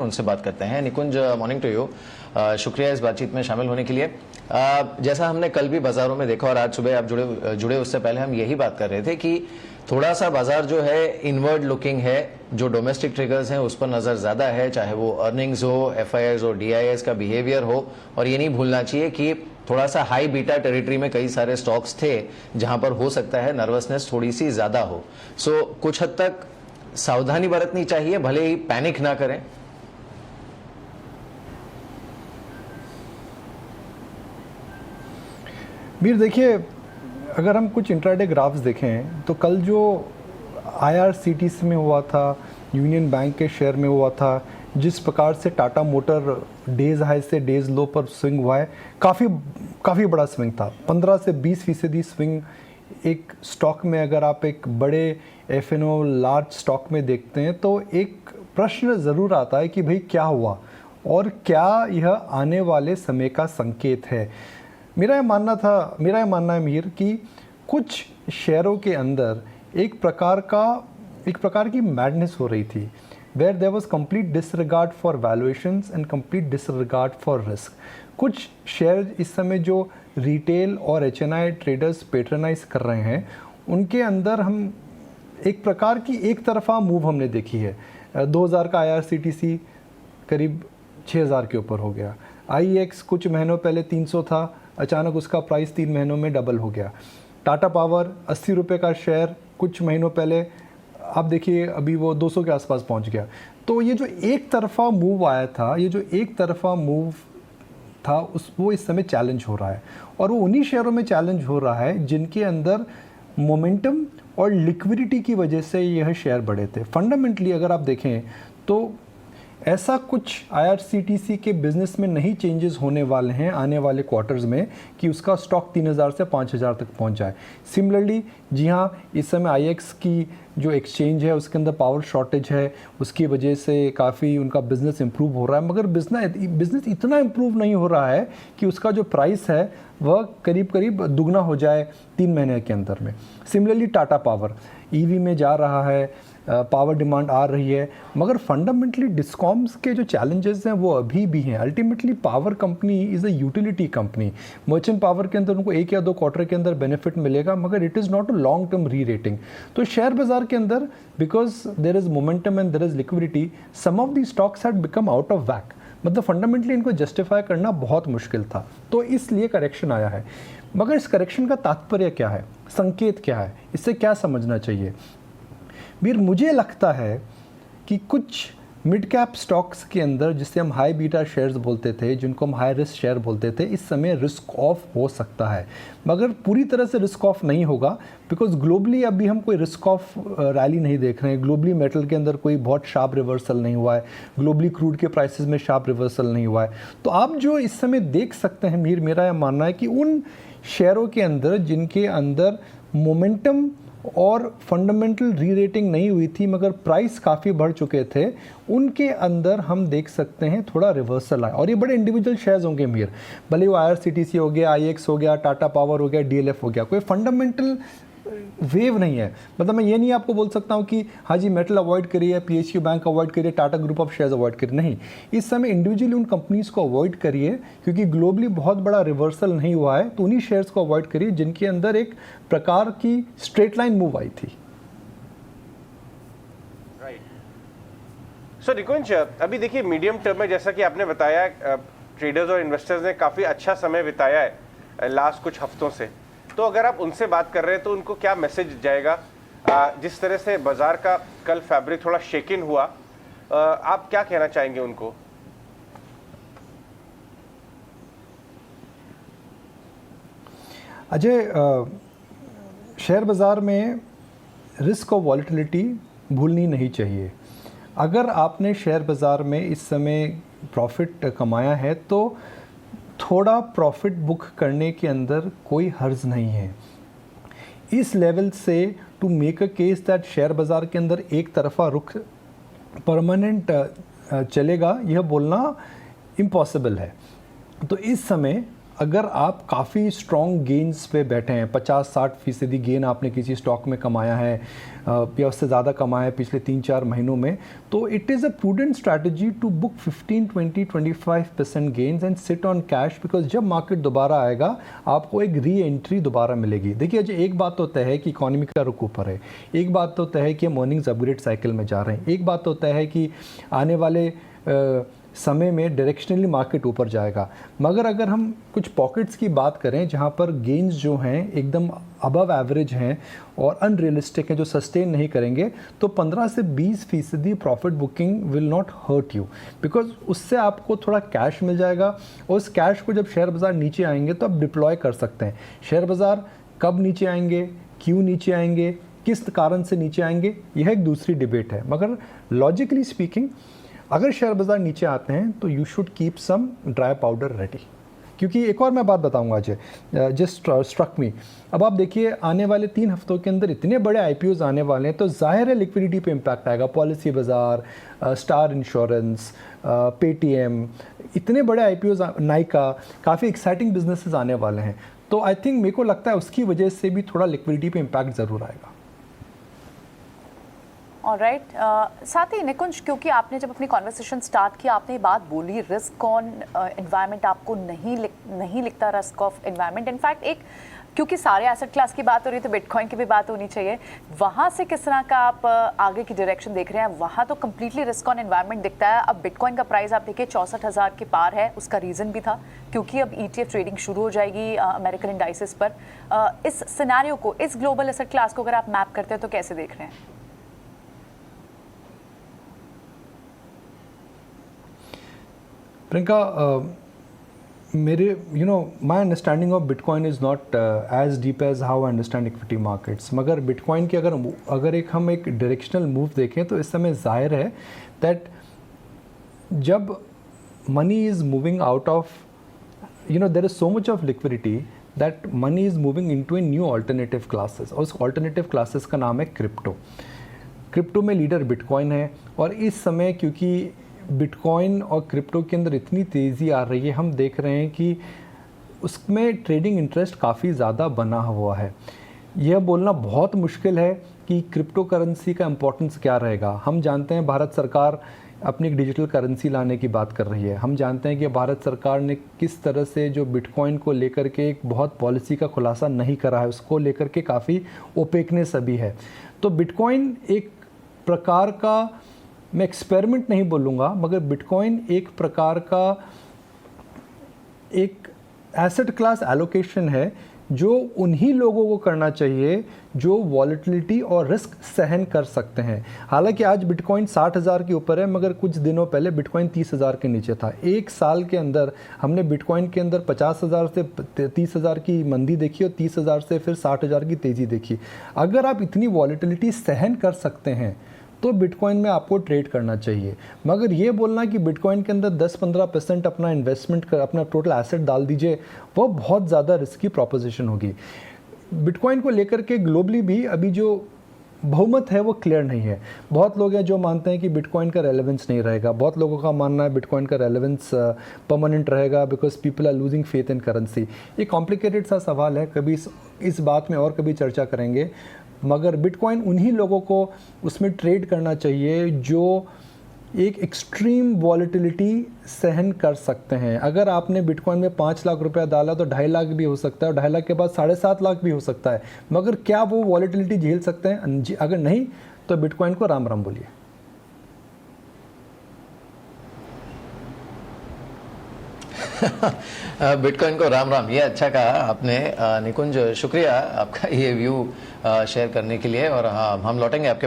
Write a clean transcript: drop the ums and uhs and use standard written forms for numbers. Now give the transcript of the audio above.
उनसे बात करते हैं। निकुंज, मॉर्निंग टू यू। शुक्रिया इस बातचीत में शामिल होने के लिए। जैसा हमने कल भी बाजारों में देखा और आज सुबह आप जुड़े उससे पहले हम यही बात कर रहे थे कि थोड़ा सा बाजार जो है इनवर्ड लुकिंग है। जो डोमेस्टिक ट्रिगर्स हैं उस पर नजर ज्यादा है, चाहे वो अर्निंग्स हो, एफआईआईज हो, डीआईएस का बिहेवियर हो। और ये नहीं भूलना चाहिए कि थोड़ा सा हाई बीटा टेरिटरी में कई सारे स्टॉक्स थे जहां पर हो सकता है नर्वसनेस थोड़ी सी ज्यादा हो। सो कुछ हद तक सावधानी बरतनी चाहिए, भले ही पैनिक ना करें। मीर देखिए, अगर हम कुछ इंट्राडे ग्राफ्स देखें तो कल जो आईआरसीटीसी में हुआ था, यूनियन बैंक के शेयर में हुआ था, जिस प्रकार से टाटा मोटर डेज हाई से डेज लो पर स्विंग हुआ है, काफ़ी बड़ा स्विंग था। 15 से 20% स्विंग एक स्टॉक में, अगर आप एक बड़े एफएनओ लार्ज स्टॉक में देखते हैं तो एक प्रश्न ज़रूर आता है कि भाई क्या हुआ और क्या यह आने वाले समय का संकेत है। मेरा ये मानना है मीर कि कुछ शेयरों के अंदर एक प्रकार की मैडनेस हो रही थी, where there was complete disregard for valuations and complete disregard for risk. कुछ शेयर इस समय जो रिटेल और एचएनआई ट्रेडर्स पेट्रोनाइज कर रहे हैं, उनके अंदर हम एक प्रकार की एक तरफा मूव हमने देखी है। 2000 का आईआरसीटीसी करीब 6000 के ऊपर हो गया। आईएक्स कुछ महीनों पहले 300 था, अचानक उसका प्राइस 3 महीनों में डबल हो गया। टाटा पावर 80 रुपये का शेयर कुछ महीनों पहले, आप देखिए अभी वो 200 के आसपास पहुंच गया। तो ये जो एक तरफा मूव आया था, वो इस समय चैलेंज हो रहा है, और वो उन्हीं शेयरों में चैलेंज हो रहा है जिनके अंदर मोमेंटम और लिक्विडिटी की वजह से यह शेयर बढ़े थे। फंडामेंटली अगर आप देखें तो ऐसा कुछ आईआरसीटीसी के बिजनेस में नहीं चेंजेस होने वाले हैं आने वाले क्वार्टर्स में कि उसका स्टॉक 3000 से 5000 तक पहुंच जाए। सिमिलरली जी हाँ, इस समय आईएक्स की जो एक्सचेंज है उसके अंदर पावर शॉर्टेज है, उसकी वजह से काफ़ी उनका बिज़नेस इंप्रूव हो रहा है, मगर बिज़नेस इतना इंप्रूव नहीं हो रहा है कि उसका जो प्राइस है वह करीब दुगना हो जाए 3 महीने के अंदर में। सिमिलरली टाटा पावर ईवी में जा रहा है, पावर डिमांड आ रही है, मगर फंडामेंटली डिस्कॉम्स के जो चैलेंजेस हैं वो अभी भी हैं। Ultimately power company is a utility company. Merchant power के अंदर उनको 1 या 2 क्वार्टर के अंदर बेनिफिट मिलेगा, मगर it is not a long term rerating. तो शेयर बाजार के अंदर because there is momentum and there is liquidity, some of the stocks had become out of whack. मतलब फंडामेंटली इनको जस्टिफाई करना बहुत मुश्किल था, तो इसलिए करेक्शन आया है। मगर इस करेक्शन का तात्पर्य क्या है, संकेत क्या है, इससे क्या समझना चाहिए? वीर, मुझे लगता है कि कुछ मिड कैप स्टॉक्स के अंदर, जिसे हम हाई बीटा शेयर्स बोलते थे, जिनको हम हाई रिस्क शेयर बोलते थे, इस समय रिस्क ऑफ हो सकता है, मगर पूरी तरह से रिस्क ऑफ नहीं होगा। बिकॉज ग्लोबली अभी हम कोई रिस्क ऑफ रैली नहीं देख रहे हैं। ग्लोबली मेटल के अंदर कोई बहुत शार्प रिवर्सल नहीं हुआ है, ग्लोबली क्रूड के प्राइसेस में शार्प रिवर्सल नहीं हुआ है। तो आप जो इस समय देख सकते हैं मीर, मेरा यह मानना है कि उन शेयरों के अंदर जिनके अंदर मोमेंटम और फंडामेंटल री रेटिंग नहीं हुई थी मगर प्राइस काफ़ी बढ़ चुके थे, उनके अंदर हम देख सकते हैं थोड़ा रिवर्सल आया। और ये बड़े इंडिविजुअल शेयर्स होंगे मीर, भले वो आईआरसीटीसी हो गया, आईएक्स हो गया, टाटा पावर हो गया, डीएलएफ हो गया, कोई फंडामेंटल वेव नहीं है। मतलब मैं ये नहीं आपको बोल सकता हूँ कि हाँ जी मेटल अवॉइड करिए, पीएसयू बैंक अवॉइड करिए, Tata group of shares avoid करिए, नहीं। इस समय इंडिविजुअली उन कंपनीज़ को अवॉइड करिए, क्योंकि ग्लोबली बहुत बड़ा रिवर्सल नहीं हुआ है, तो उन्हीं शेयर्स को अवॉइड करिए जिनके अंदर एक प्रकार की स्ट्रेट लाइन मूव आई थी। सो निकुंज, अभी देखिए मीडियम टर्म में जैसा कि आपने बताया, ट्रेडर्स और इन्वेस्टर्स ने काफ़ी अच्छा समय बिताया है लास्ट कुछ हफ्तों से। तो अगर आप उनसे बात कर रहे हैं तो उनको क्या मैसेज जाएगा? जिस तरह से बाजार का कल फैब्रिक थोड़ा शेकिन हुआ, आप क्या कहना चाहेंगे उनको? अजय, शेयर बाज़ार में रिस्क और वॉलेटिलिटी भूलनी नहीं चाहिए। अगर आपने शेयर बाज़ार में इस समय प्रॉफिट कमाया है तो थोड़ा प्रॉफिट बुक करने के अंदर कोई हर्ज नहीं है। इस लेवल से to make a case that share बाज़ार के अंदर एक तरफा रुख परमानेंट चलेगा, यह बोलना इम्पॉसिबल है। तो इस समय अगर आप काफ़ी स्ट्रॉन्ग गेन्स पे बैठे हैं, 50-60% गेन आपने किसी स्टॉक में कमाया है या उससे ज़्यादा कमाया है पिछले 3-4 महीनों में, तो it is a prudent strategy to book 15-20-25% gains and sit on cash, because जब मार्केट दोबारा आएगा आपको एक री एंट्री दोबारा मिलेगी। देखिए अजय, एक बात तो तय है कि इकॉनमी का रुख ऊपर है, एक बात तो तय है कि हम अर्निंग्स अपग्रेड साइकिल में जा रहे हैं, एक बात तो तय है कि आने वाले समय में डायरेक्शनली मार्केट ऊपर जाएगा। मगर अगर हम कुछ पॉकेट्स की बात करें जहां पर गेन्स जो हैं एकदम अबव एवरेज हैं और अनरियलिस्टिक हैं, जो सस्टेन नहीं करेंगे, तो 15 से 20% profit booking will not hurt you, because उससे आपको थोड़ा कैश मिल जाएगा और उस कैश को जब शेयर बाज़ार नीचे आएंगे तो आप डिप्लॉय कर सकते हैं। शेयर बाज़ार कब नीचे आएंगे, क्यों नीचे आएंगे, किस कारण से नीचे आएंगे, यह एक दूसरी डिबेट है। मगर लॉजिकली स्पीकिंग अगर शेयर बाज़ार नीचे आते हैं तो you should keep some dry powder ready. क्योंकि एक और मैं बात बताऊंगा अजय, जस्ट स्ट्रक मी, अब आप देखिए आने वाले 3 हफ्तों के अंदर इतने बड़े IPOs आने वाले हैं, तो जाहिर है लिक्विडिटी पे इम्पैक्ट आएगा। पॉलिसी बाज़ार, स्टार इंश्योरेंस, पेटीएम, इतने बड़े IPOs, नाइका, काफ़ी एक्साइटिंग बिजनेसेस आने वाले हैं। तो आई थिंक मेरे को लगता है उसकी वजह से भी थोड़ा लिक्विडिटी पे इम्पैक्ट ज़रूर आएगा। ऑलराइट, साथ ही निकुंज, क्योंकि आपने जब अपनी कॉन्वर्सेशन स्टार्ट किया आपने ये बात बोली, रिस्क ऑन एनवायरनमेंट आपको नहीं लिखता, रिस्क ऑफ एनवायरनमेंट। इनफैक्ट एक, क्योंकि सारे एसेट क्लास की बात हो रही है तो बिटकॉइन की भी बात होनी चाहिए, वहाँ से किस तरह का आप आगे की डायरेक्शन देख रहे हैं? वहाँ तो कम्प्लीटली रिस्क ऑन एनवायरनमेंट दिखता है। अब बिटकॉइन का प्राइस आप देखिए 64,000 के पार है, उसका रीज़न भी था क्योंकि अब ETF ट्रेडिंग शुरू हो जाएगी अमेरिकन इंडाइसिस पर। इस सिनेरियो को, इस ग्लोबल एसेट क्लास को अगर आप मैप करते हैं तो कैसे देख रहे हैं? प्रियंका, मेरे my understanding of bitcoin is not as deep as how I understand equity markets. मगर बिटकॉइन की अगर हम एक डायरेक्शनल मूव देखें तो इस समय जाहिर है दैट जब money is moving out of, there is so much of liquidity that money is moving into a new alternative classes, और उस ऑल्टरनेटिव क्लासेस का नाम है क्रिप्टो। क्रिप्टो में लीडर बिटकॉइन है, और इस समय क्योंकि बिटकॉइन और क्रिप्टो के अंदर इतनी तेज़ी आ रही है, हम देख रहे हैं कि उसमें ट्रेडिंग इंटरेस्ट काफ़ी ज़्यादा बना हुआ है। यह बोलना बहुत मुश्किल है कि क्रिप्टो करेंसी का इम्पोर्टेंस क्या रहेगा। हम जानते हैं भारत सरकार अपनी एक डिजिटल करेंसी लाने की बात कर रही है। हम जानते हैं कि भारत सरकार ने किस तरह से जो बिटकॉइन को लेकर के एक बहुत पॉलिसी का खुलासा नहीं करा है, उसको लेकर के काफ़ी ओपेकनेस अभी है। तो बिटकॉइन एक प्रकार का, मैं एक्सपेरिमेंट नहीं बोलूँगा, मगर बिटकॉइन एक प्रकार का एक एसेट क्लास एलोकेशन है जो उन्हीं लोगों को करना चाहिए जो वॉलेटिलिटी और रिस्क सहन कर सकते हैं। हालांकि आज बिटकॉइन 60,000 के ऊपर है, मगर कुछ दिनों पहले बिटकॉइन 30,000 के नीचे था। एक साल के अंदर हमने बिटकॉइन के अंदर 50,000 से 30,000 की मंदी देखी और 30,000 से फिर 60,000 की तेज़ी देखी। अगर आप इतनी वॉलेटिलिटी सहन कर सकते हैं तो बिटकॉइन में आपको ट्रेड करना चाहिए। मगर ये बोलना कि बिटकॉइन के अंदर 10-15% अपना इन्वेस्टमेंट कर, अपना टोटल एसेट डाल दीजिए, वो बहुत ज़्यादा रिस्की प्रोपोजिशन होगी। बिटकॉइन को लेकर के ग्लोबली भी अभी जो बहुमत है वो क्लियर नहीं है। बहुत लोग हैं जो मानते हैं कि बिटकॉइन का रेलेवेंस नहीं रहेगा, बहुत लोगों का मानना है बिटकॉइन का रेलेवेंस परमानेंट रहेगा because people are losing faith in currency. ये कॉम्प्लिकेटेड सा सवाल है, कभी इस बात में और कभी चर्चा करेंगे। मगर बिटकॉइन उन्हीं लोगों को उसमें ट्रेड करना चाहिए जो एक एक्सट्रीम वॉलेटिलिटी सहन कर सकते हैं। अगर आपने बिटकॉइन में 5 लाख रुपया डाला तो 2.5 लाख भी हो सकता है, और 2.5 लाख के बाद 7.5 लाख भी हो सकता है। मगर क्या वो वॉलेटिलिटी झेल सकते हैं? अगर नहीं तो बिटकॉइन को राम राम बोलिए। बिटकॉइन को राम राम, ये अच्छा कहा आपने निकुंज, शुक्रिया आपका ये व्यू शेयर करने के लिए। और हाँ, हम लौटेंगे आपके